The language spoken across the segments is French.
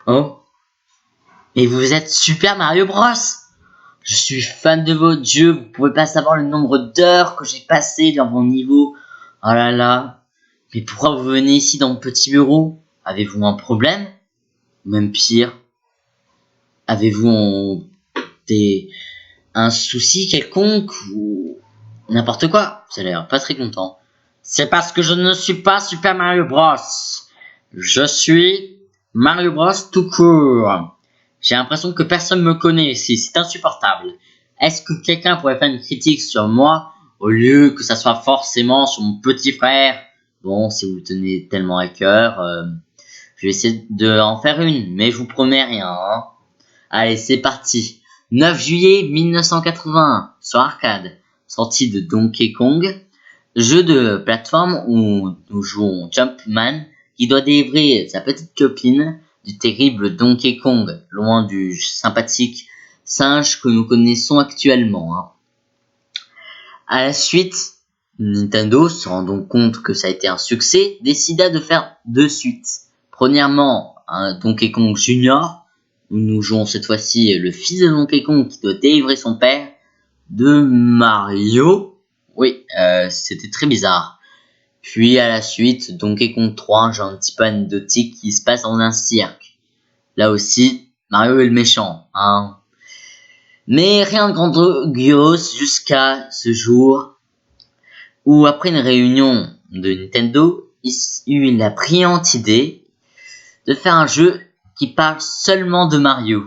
Oh, et vous êtes Super Mario Bros. Je suis fan de votre jeu, vous pouvez pas savoir le nombre d'heures que j'ai passé dans vos niveaux. Oh là là. Mais pourquoi vous venez ici dans mon petit bureau? Avez-vous un problème? Ou même pire, avez-vous un souci quelconque ou n'importe quoi? Vous avez l'air pas très content. C'est parce que je ne suis pas Super Mario Bros. Je suis Mario Bros tout court. J'ai l'impression que personne me connaît ici, c'est insupportable. Est-ce que quelqu'un pourrait faire une critique sur moi au lieu que ça soit forcément sur mon petit frère? Bon, si vous le tenez tellement à cœur, je vais essayer de en faire une, mais je vous promets rien, hein. Allez, c'est parti. 9 juillet 1981, sur arcade, sortie de Donkey Kong, jeu de plateforme où nous jouons Jumpman qui doit délivrer sa petite copine du terrible Donkey Kong, loin du sympathique singe que nous connaissons actuellement, hein. À la suite, Nintendo, se rendant compte que ça a été un succès, décida de faire deux suites. Premièrement, un Donkey Kong Junior, où nous jouons cette fois-ci le fils de Donkey Kong qui doit délivrer son père de Mario. Oui, c'était très bizarre. Puis à la suite, Donkey Kong 3, un jeu un petit peu anecdotique qui se passe dans un cirque. Là aussi, Mario est le méchant, hein. Mais rien de grandiose jusqu'à ce jour où, après une réunion de Nintendo, il eut la brillante idée de faire un jeu qui parle seulement de Mario.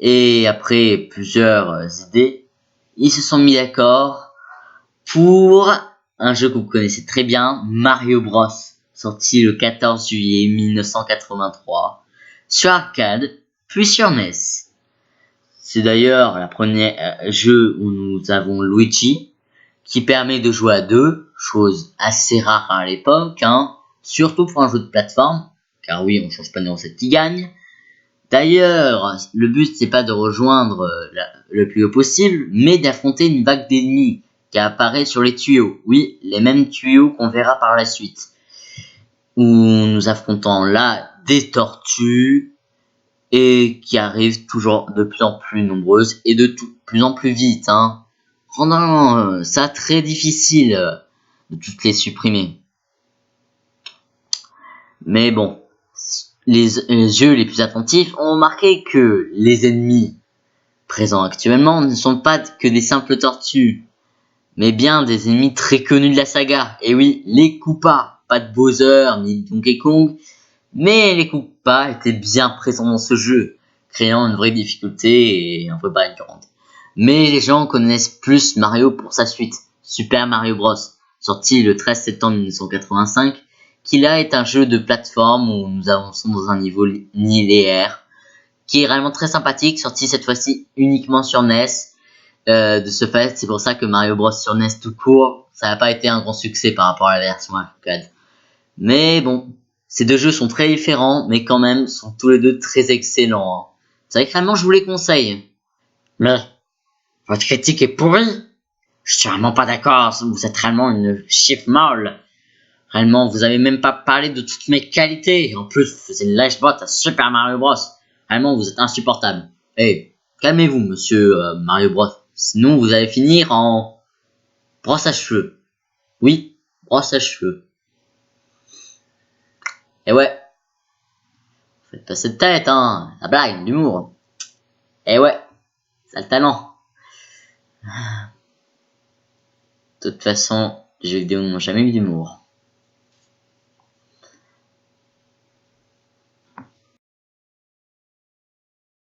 Et après plusieurs idées, ils se sont mis d'accord pour un jeu que vous connaissez très bien, Mario Bros, sorti le 14 juillet 1983 sur arcade, puis sur NES. C'est d'ailleurs la première jeu où nous avons Luigi, qui permet de jouer à deux, chose assez rare à l'époque, hein, surtout pour un jeu de plateforme, car oui, on change pas de recette qui gagne. D'ailleurs, le but c'est pas de rejoindre le plus haut possible, mais d'affronter une vague d'ennemis qui apparaît sur les tuyaux. Oui, les mêmes tuyaux qu'on verra par la suite. Où nous affrontons là des tortues et qui arrivent toujours de plus en plus nombreuses et de plus en plus vite, hein, rendant ça très difficile de toutes les supprimer. Mais bon, les yeux les plus attentifs ont remarqué que les ennemis présents actuellement ne sont pas que des simples tortues, mais bien des ennemis très connus de la saga. Et oui, les Koopas, pas de Bowser ni de Donkey Kong, mais les Koopas étaient bien présents dans ce jeu, créant une vraie difficulté et un vrai background. Mais les gens connaissent plus Mario pour sa suite, Super Mario Bros, sorti le 13 septembre 1985, qui là est un jeu de plateforme où nous avançons dans un niveau linéaire, qui est réellement très sympathique, sorti cette fois-ci uniquement sur NES. De ce fait, c'est pour ça que Mario Bros sur NES tout court, ça n'a pas été un grand succès par rapport à la version arcade. Mais bon, ces deux jeux sont très différents, mais quand même sont tous les deux très excellents, hein. C'est vrai que vraiment je vous les conseille. Mais votre critique est pourrie. Je suis vraiment pas d'accord, vous êtes réellement une chiffre molle. Réellement, vous avez même pas parlé de toutes mes qualités. En plus, vous faisiez une lèche-bot à Super Mario Bros. Réellement, vous êtes insupportable. Hey, calmez-vous, monsieur Mario Bros. Sinon, vous allez finir en brosse à cheveux. Oui, brosse à cheveux. Et ouais, faites pas cette tête, hein. La blague, l'humour. Et ouais, ça a le talent. De toute façon, les jeux vidéo n'ont jamais eu d'humour.